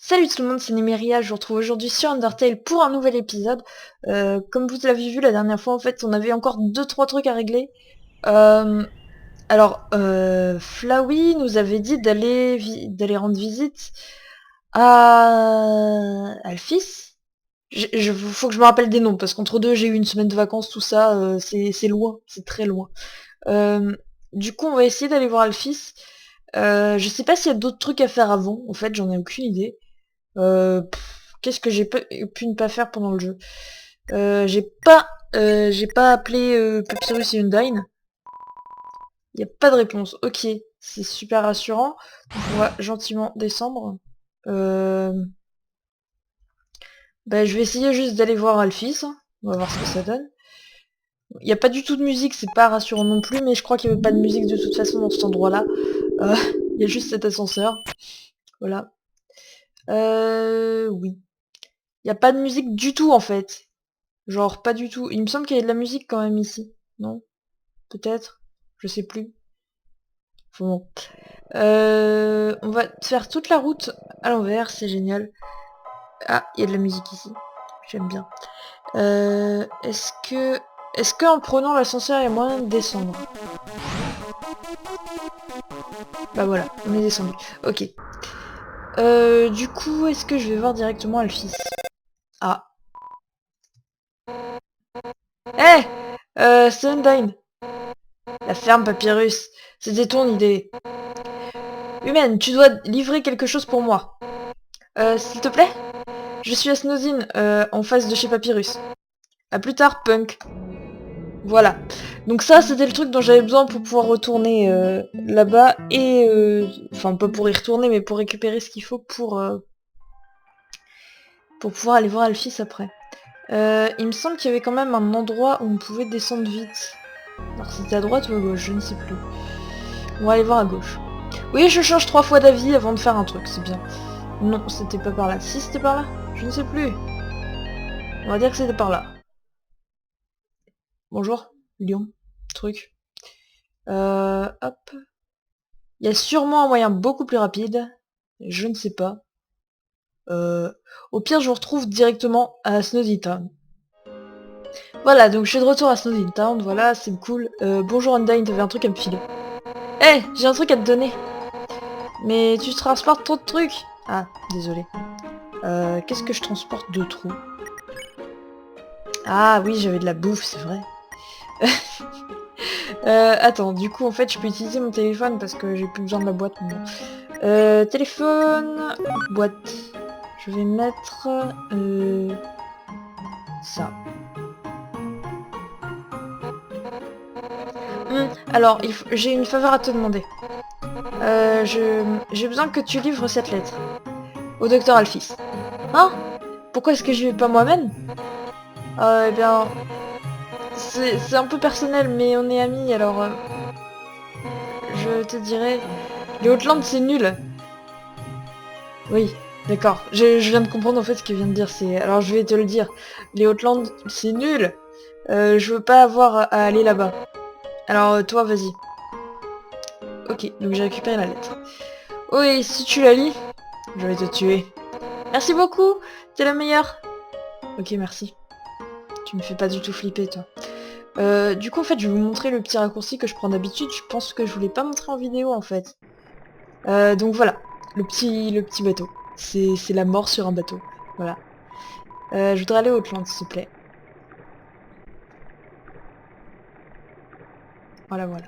Salut tout le monde, c'est Nemeria, je vous retrouve aujourd'hui sur Undertale pour un nouvel épisode. Comme vous l'avez vu la dernière fois, en fait, on avait encore 2-3 trucs à régler. Euh, Flowey nous avait dit d'aller rendre visite à le fils. Faut que je me rappelle des noms, parce qu'entre deux, j'ai eu une semaine de vacances, tout ça, c'est loin, c'est très loin. Euh, du coup, on va essayer d'aller voir Alphys. Je sais pas s'il y a d'autres trucs à faire avant, en fait, j'en ai aucune idée. Qu'est-ce que pu ne pas faire pendant le jeu? J'ai pas appelé Papyrus et Undyne. Il n'y a pas de réponse. Ok, c'est super rassurant. Donc on va gentiment descendre. Euh, je vais essayer juste d'aller voir Alphys. On va voir ce que ça donne. Il n'y a pas du tout de musique, c'est pas rassurant non plus, mais je crois qu'il n'y avait pas de musique de toute façon dans cet endroit-là. Il y a juste cet ascenseur. Voilà. Oui. Il n'y a pas de musique du tout en fait. Genre, pas du tout. Il me semble qu'il y a de la musique quand même ici. Non? Peut-être? Je sais plus. Enfin bon. On va faire toute la route à l'envers, c'est génial. Ah, il y a de la musique ici. J'aime bien. Est-ce que... Est-ce qu'en prenant l'ascenseur, il y a moyen de descendre? Bah voilà, on est descendu. Ok. Du coup, est-ce que je vais voir directement Alphys? Ah. Hé, c'est Undyne. La ferme Papyrus. C'était ton idée. Humaine, tu dois livrer quelque chose pour moi. S'il te plaît? Je suis à Snowzine, en face de chez Papyrus. À plus tard, punk. Voilà. Donc ça, c'était le truc dont j'avais besoin pour pouvoir retourner là-bas et... Enfin, pas pour y retourner, mais pour récupérer ce qu'il faut pour pouvoir aller voir Alphys après. Il me semble qu'il y avait quand même un endroit où on pouvait descendre vite. Alors c'était à droite ou à gauche, je ne sais plus. On va aller voir à gauche. Oui, je change 3 fois d'avis avant de faire un truc, c'est bien. Non, c'était pas par là. Si, c'était par là? Je ne sais plus. On va dire que c'était par là. Bonjour, Lyon. Truc. Hop. Il y a sûrement un moyen beaucoup plus rapide. Je ne sais pas. Au pire, je vous retrouve directement à Snowdin Town. Voilà, donc je suis de retour à Snowdin Town. Voilà, c'est cool. Bonjour Undyne, t'avais un truc à me filer. Eh, j'ai un truc à te donner. Mais tu transportes trop de trucs. Ah, désolé. Qu'est-ce que je transporte de trop? Ah oui, j'avais de la bouffe, c'est vrai. Attends, du coup, en fait, je peux utiliser mon téléphone parce que j'ai plus besoin de la boîte maintenant. Téléphone, boîte. Je vais mettre ça. Alors, j'ai une faveur à te demander. J'ai besoin que tu livres cette lettre au docteur Alphys. Hein? Pourquoi est-ce que je vais pas moi-même? Eh bien, c'est un peu personnel, mais on est amis, alors je te dirais... Les Hautes-Landes, c'est nul. Oui, d'accord. Je viens de comprendre en fait ce qu'il vient de dire. Alors je vais te le dire. Les Hautes-Landes, c'est nul. Je veux pas avoir à aller là-bas. Alors toi, vas-y. Ok, donc j'ai récupéré la lettre. Oui, si tu la lis, je vais te tuer. Merci beaucoup, t'es la meilleure. Ok, merci. Tu me fais pas du tout flipper, toi. Du coup, en fait, je vais vous montrer le petit raccourci que je prends d'habitude. Je pense que je voulais pas montrer en vidéo, en fait. Donc voilà, le petit bateau. C'est la mort sur un bateau. Voilà. Je voudrais aller au Haute-Lande, s'il te plaît. Voilà, voilà.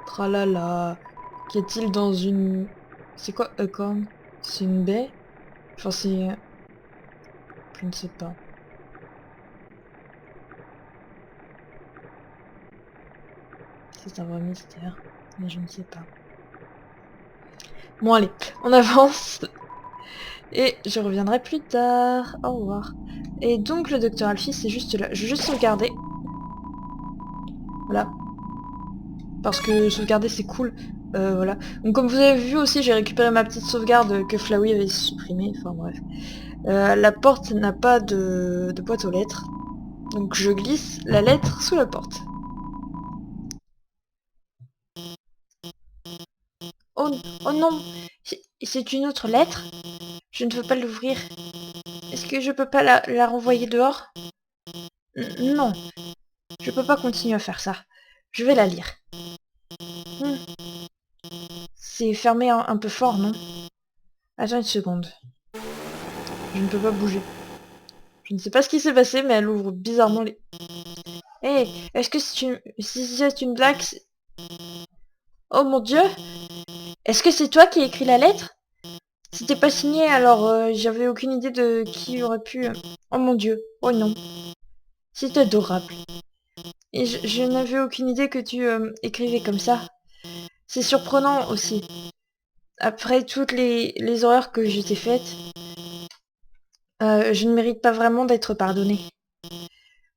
Tralala. Qu'y a-t-il dans une... C'est quoi, Acorn? C'est une baie? Enfin, c'est... Je ne sais pas. C'est un vrai mystère. Mais je ne sais pas. Bon, allez, on avance. Et je reviendrai plus tard. Au revoir. Et donc, le docteur Alphys, c'est juste là. Je vais juste sauvegarder. Voilà. Parce que sauvegarder, c'est cool. Voilà. Donc, comme vous avez vu aussi, j'ai récupéré ma petite sauvegarde que Flowey avait supprimée. Enfin, bref. La porte n'a pas de boîte aux lettres. Donc je glisse la lettre sous la porte. oh non, c'est une autre lettre? Je ne veux pas l'ouvrir. Est-ce que je peux pas la renvoyer dehors? Non, je peux pas continuer à faire ça. Je vais la lire. Hmm, c'est fermé un peu fort, non? Attends une seconde. Je ne peux pas bouger. Je ne sais pas ce qui s'est passé, mais elle ouvre bizarrement les... Hé, est-ce que si c'est une blague? Oh mon Dieu! Est-ce que c'est toi qui as écrit la lettre? C'était pas signé, alors j'avais aucune idée de qui aurait pu... Oh mon Dieu, oh non. C'est adorable. Et je n'avais aucune idée que tu écrivais comme ça. C'est surprenant aussi. Après toutes les horreurs que je t'ai faites, je ne mérite pas vraiment d'être pardonnée.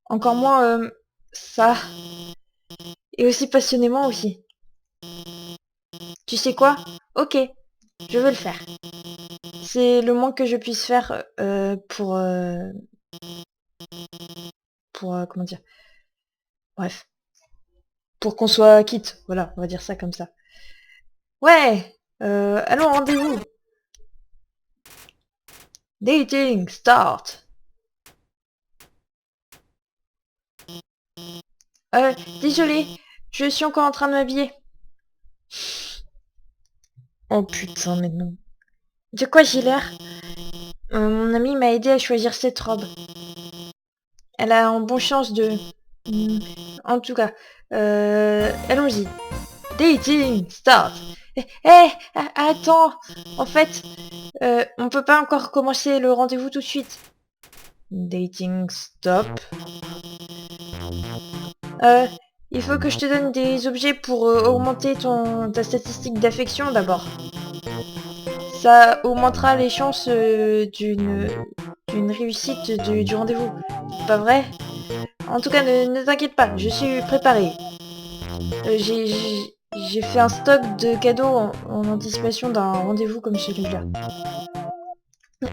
Encore moins ça. Et aussi passionnément aussi. Tu sais quoi? Ok, je vais le faire. C'est le moins que je puisse faire comment dire? Bref. Pour qu'on soit quitte. Voilà, on va dire ça comme ça. Ouais, allons, rendez-vous. Dating, start. Désolé, je suis encore en train de m'habiller. Oh putain, mais non. De quoi j'ai l'air? Mon amie m'a aidé à choisir cette robe. Elle a un bon chance de... En tout cas, allons-y. Dating, start. Attends. En fait, on peut pas encore commencer le rendez-vous tout de suite. Dating, stop. Il faut que je te donne des objets pour augmenter ta statistique d'affection d'abord. Ça augmentera les chances d'une réussite du rendez-vous. Pas vrai? En tout cas, ne t'inquiète pas, je suis préparée. J'ai fait un stock de cadeaux en anticipation d'un rendez-vous comme celui-là.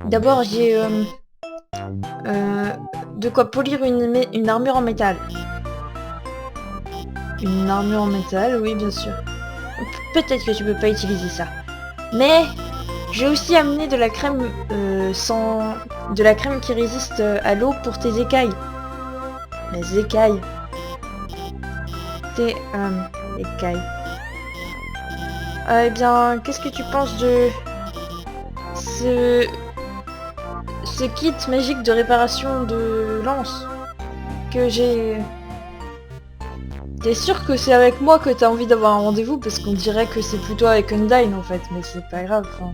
D'abord, j'ai de quoi polir une armure en métal. Une armure en métal, oui, bien sûr. Peut-être que tu peux pas utiliser ça. Mais j'ai aussi amené de la crème de la crème qui résiste à l'eau pour tes écailles. Les écailles. Tes écailles. Eh bien, qu'est-ce que tu penses de ce kit magique de réparation de lance que j'ai... T'es sûr que c'est avec moi que t'as envie d'avoir un rendez-vous? Parce qu'on dirait que c'est plutôt avec Undyne en fait, mais c'est pas grave. Enfin...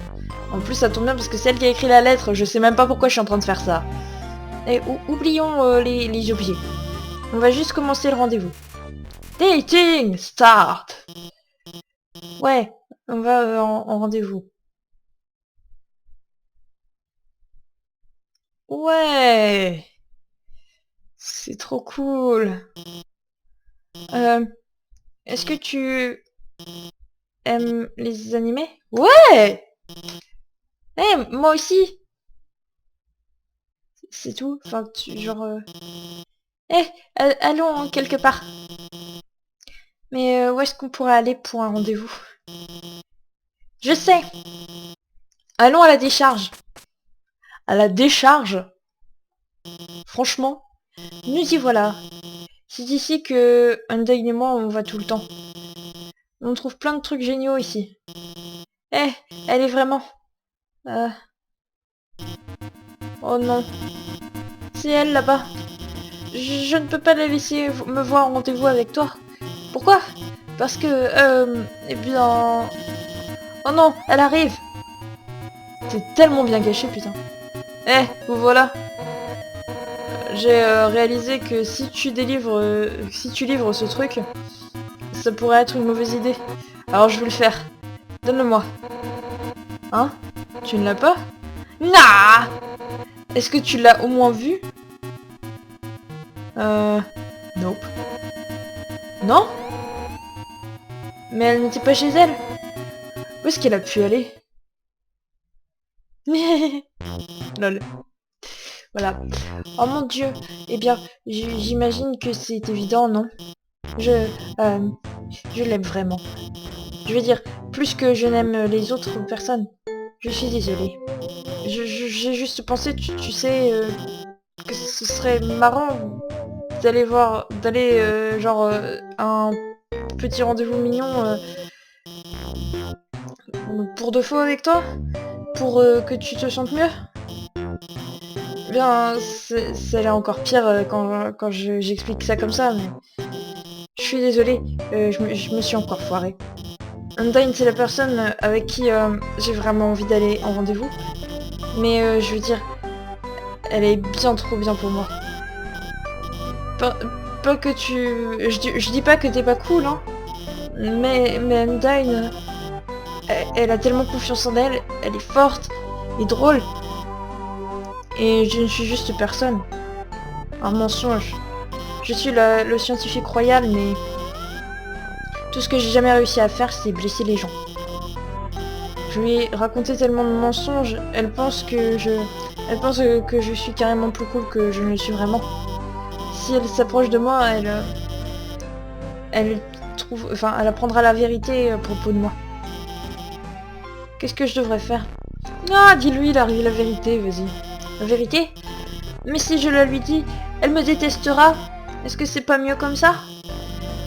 En plus ça tombe bien parce que c'est elle qui a écrit la lettre, je sais même pas pourquoi je suis en train de faire ça. Et oublions les objets. On va juste commencer le rendez-vous. Dating start. Ouais, on va en rendez-vous. Ouais, c'est trop cool. Est-ce que tu aimes les animés? Ouais. Moi aussi. C'est tout. Enfin, genre. Allons quelque part. Mais où est-ce qu'on pourrait aller pour un rendez-vous? Je sais. Allons à la décharge. À la décharge? Franchement, nous y voilà. C'est ici que Undyne et moi on va tout le temps. On trouve plein de trucs géniaux ici. Elle est vraiment... Oh non. C'est elle là-bas. Je ne peux pas la laisser me voir en rendez-vous avec toi. Pourquoi? Parce que... Eh bien... Oh non, elle arrive. T'es tellement bien caché, putain. Vous voilà. J'ai réalisé que si tu livres ce truc, ça pourrait être une mauvaise idée. Alors je vais le faire. Donne-le-moi. Hein? Tu ne l'as pas? Nah! Est-ce que tu l'as au moins vu? Nope. Non? Mais elle n'était pas chez elle. Où est-ce qu'elle a pu aller? Lol. Voilà. Oh mon dieu. Eh bien, j'imagine que c'est évident, non? Je l'aime vraiment. Je veux dire, plus que je n'aime les autres personnes. Je suis désolée. J'ai juste pensé, tu sais, que ce serait marrant d'aller un petit rendez-vous mignon pour de faux avec toi, pour que tu te sentes mieux. Eh bien, ça a l'air encore pire quand j'explique ça comme ça, mais je suis désolée, je me suis encore foirée. Undyne, c'est la personne avec qui j'ai vraiment envie d'aller en rendez-vous, mais je veux dire, elle est bien trop bien pour moi. Pas que tu... Je dis pas que t'es pas cool, hein, mais Undyne, elle a tellement confiance en elle, elle est forte et drôle, et je ne suis juste personne. Un mensonge. Je suis le scientifique royal, mais tout ce que j'ai jamais réussi à faire, c'est blesser les gens. Je lui ai raconté tellement de mensonges, elle pense que je suis carrément plus cool que je ne le suis vraiment. Si elle s'approche de moi, elle apprendra la vérité à propos de moi. Qu'est-ce que je devrais faire? Ah, dis-lui, il a arrivé la vérité, vas-y. La vérité? Mais si je la lui dis, elle me détestera. Est-ce que c'est pas mieux comme ça?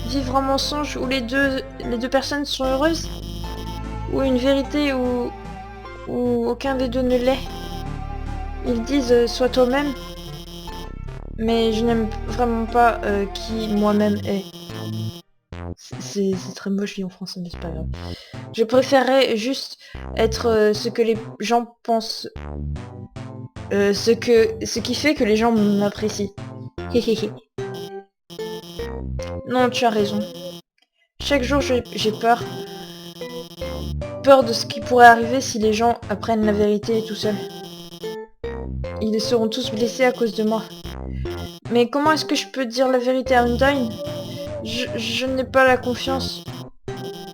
Vivre un mensonge où les deux personnes sont heureuses? Ou une vérité où aucun des deux ne l'est? Ils disent sois toi-même, mais je n'aime vraiment pas qui moi-même est. C'est très moche dit en français, mais c'est pas grave. Je préférerais juste être ce que les gens pensent. Ce qui fait que les gens m'apprécient. Héhéhé. Non, tu as raison. Chaque jour j'ai peur. Peur de ce qui pourrait arriver si les gens apprennent la vérité tout seuls. Ils seront tous blessés à cause de moi. Mais comment est-ce que je peux dire la vérité à Undyne? Je n'ai pas la confiance.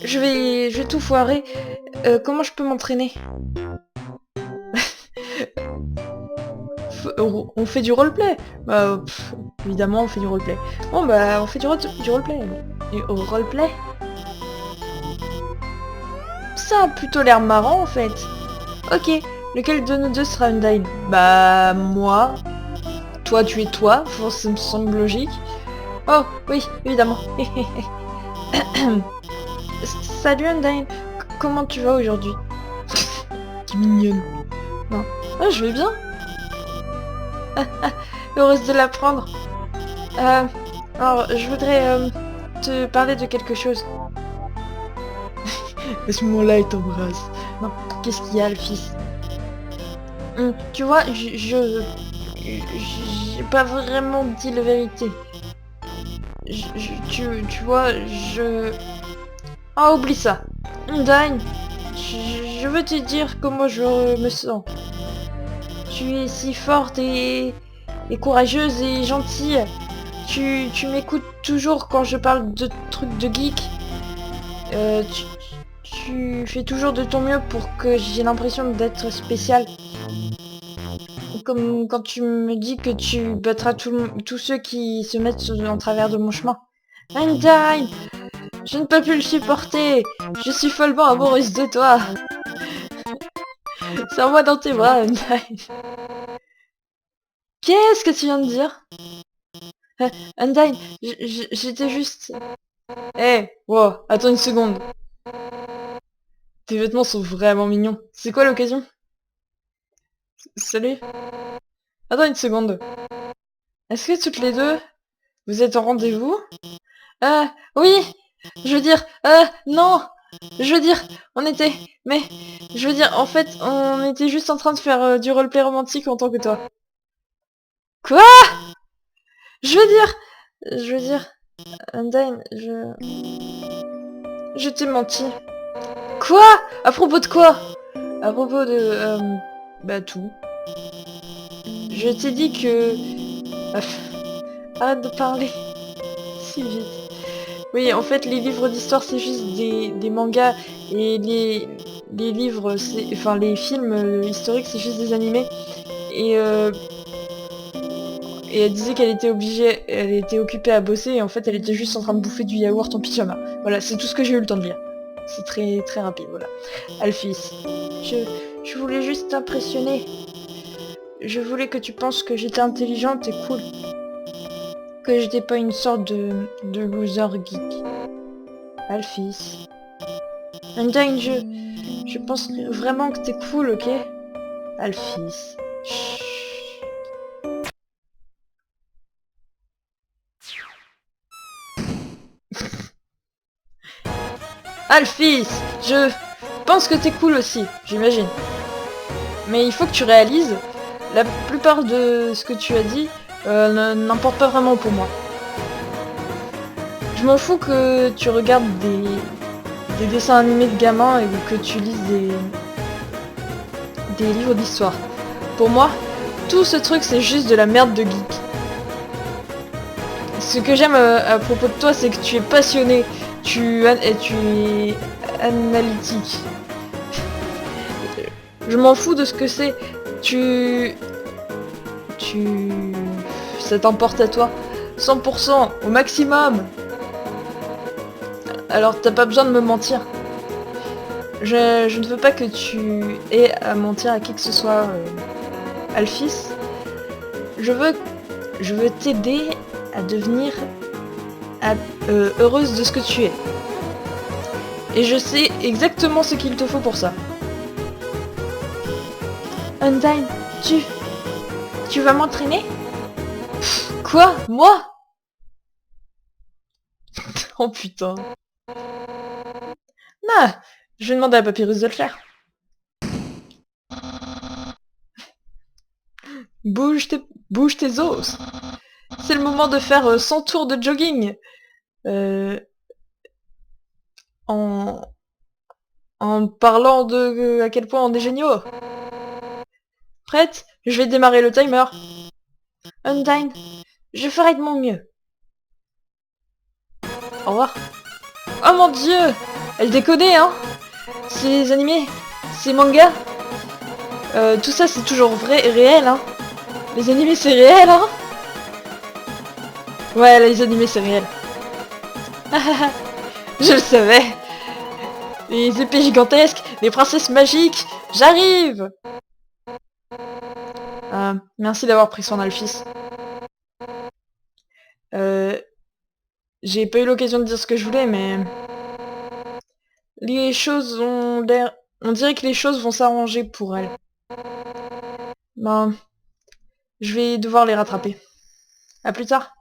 Je vais tout foirer. Comment je peux m'entraîner? On fait du roleplay. Bah, évidemment, on fait du roleplay. Bon, bah, on fait du roleplay. Du roleplay? Ça a plutôt l'air marrant, en fait. Ok, lequel de nous deux sera Undyne? Bah, moi. Toi, tu es toi, ça me semble logique. Oh, oui, évidemment. Salut Undyne, comment tu vas aujourd'hui? T'es mignonne. Non. Ah, je vais bien. Heureuse de l'apprendre. Alors, je voudrais te parler de quelque chose. À ce moment-là, il t'embrasse. Non, qu'est-ce qu'il y a, le fils? Tu vois, j'ai pas vraiment dit la vérité. Tu vois, Ah, oublie ça. Undyne, je veux te dire comment je me sens. Tu es si forte et courageuse et gentille. Tu m'écoutes toujours quand je parle de trucs de geek. Tu fais toujours de ton mieux pour que j'ai l'impression d'être spéciale. Comme quand tu me dis que tu battras tous ceux qui se mettent en travers de mon chemin. Undyne, je ne peux plus le supporter. Je suis follement amoureuse de toi. Serre-moi dans tes bras, Undyne. Qu'est-ce que tu viens de dire? Undyne, j'étais juste... Eh, wow, attends une seconde. Tes vêtements sont vraiment mignons. C'est quoi l'occasion? Salut. Attends une seconde. Est-ce que toutes les deux, vous êtes en rendez-vous? Oui. Je veux dire, non. Je veux dire, on était... Mais, je veux dire, en fait, on était juste en train de faire du roleplay romantique en tant que toi. Quoi? Je veux dire, Undyne, je t'ai menti. Quoi? À propos de quoi? À propos de... bah tout. Je t'ai dit que... Arrête de parler si vite. Oui, en fait, les livres d'histoire, c'est juste des mangas, et les livres, enfin, les films historiques, c'est juste des animés. Et elle disait qu'elle était elle était occupée à bosser, et en fait, elle était juste en train de bouffer du yaourt en pyjama. Voilà, c'est tout ce que j'ai eu le temps de lire. C'est très très rapide, voilà. Alphys, je voulais juste t'impressionner. Je voulais que tu penses que j'étais intelligente et cool. Que j'étais pas une sorte de loser geek. Alphys. Undyne, je pense vraiment que t'es cool, ok? Alphys. Chut. Alphys, je pense que t'es cool aussi, j'imagine. Mais il faut que tu réalises, la plupart de ce que tu as dit n'importe pas vraiment pour moi. Je m'en fous que tu regardes des dessins animés de gamins et que tu lises des livres d'histoire. Pour moi, tout ce truc c'est juste de la merde de geek. Ce que j'aime à propos de toi, c'est que tu es passionné, tu es analytique. Je m'en fous de ce que c'est. Ça t'emporte à toi. 100% au maximum. Alors t'as pas besoin de me mentir. Je ne veux pas que tu aies à mentir à qui que ce soit, Alphys. Je veux t'aider à devenir heureuse de ce que tu es. Et je sais exactement ce qu'il te faut pour ça. Undyne, tu vas m'entraîner? Quoi? Moi? Oh putain. Non, je vais demander à Papyrus de le faire. Bouge tes os. C'est le moment de faire 100 tours de jogging. En parlant de à quel point on est géniaux. Prête? Je vais démarrer le timer. Undyne, je ferai de mon mieux. Au revoir. Oh mon dieu! Elle déconne, hein? Ces animés, ces mangas, tout ça c'est toujours vrai, réel, hein? Les animés c'est réel, hein? Ouais, les animés c'est réel. Je le savais. Les épées gigantesques, les princesses magiques, j'arrive! Merci d'avoir pris soin d'Alphys. J'ai pas eu l'occasion de dire ce que je voulais, mais... Les choses ont l'air... On dirait que les choses vont s'arranger pour elle. Ben... Je vais devoir les rattraper. À plus tard.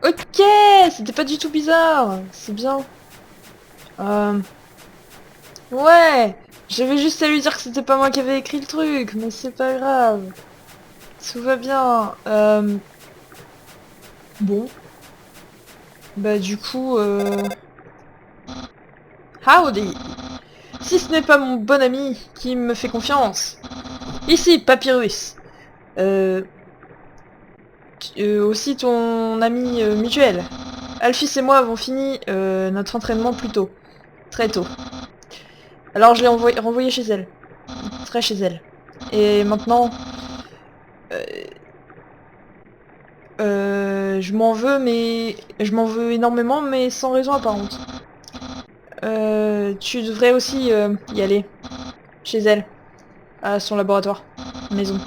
Ok, c'était pas du tout bizarre. C'est bien. Ouais, j'avais juste à lui dire que c'était pas moi qui avais écrit le truc, mais c'est pas grave. Tout va bien. Bon. Bah du coup... Howdy. Si ce n'est pas mon bon ami qui me fait confiance. Ici, Papyrus. Aussi ton ami mutuel. Alphys et moi avons fini notre entraînement plus tôt. Très tôt. Alors je l'ai renvoyé chez elle. Très chez elle. Et maintenant... je m'en veux, mais... Je m'en veux énormément, mais sans raison apparente. Tu devrais aussi y aller. Chez elle. À son laboratoire. Maison.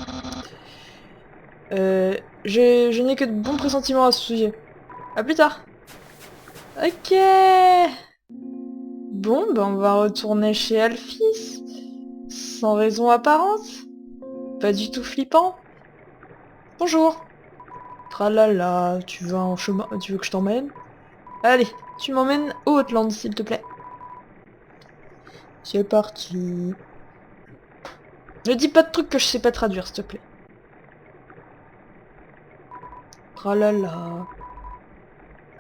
Je n'ai que de bons pressentiments à ce sujet. À plus tard. Ok. Bon, ben on va retourner chez Alphys. Sans raison apparente. Pas du tout flippant. Bonjour. Tralala, tu vas en chemin, tu veux que je t'emmène? Allez, tu m'emmènes au Outland, s'il te plaît. C'est parti. Ne dis pas de trucs que je sais pas traduire, s'il te plaît. Tralala.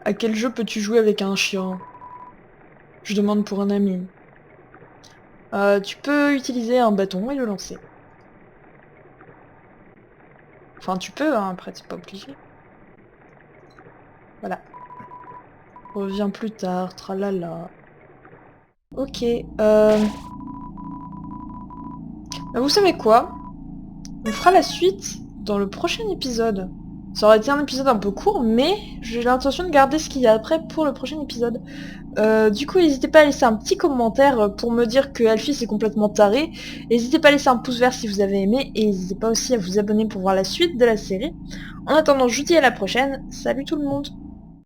À quel jeu peux-tu jouer avec un chien? Je demande pour un ami. Tu peux utiliser un bâton et le lancer. Enfin, tu peux, hein, après, c'est pas obligé. Voilà. Reviens plus tard, tralala. Ok, Bah, vous savez quoi? On fera la suite dans le prochain épisode. Ça aurait été un épisode un peu court, mais j'ai l'intention de garder ce qu'il y a après pour le prochain épisode. Du coup, n'hésitez pas à laisser un petit commentaire pour me dire que Alphys est complètement taré. N'hésitez pas à laisser un pouce vert si vous avez aimé, et n'hésitez pas aussi à vous abonner pour voir la suite de la série. En attendant, je vous dis à la prochaine. Salut tout le monde!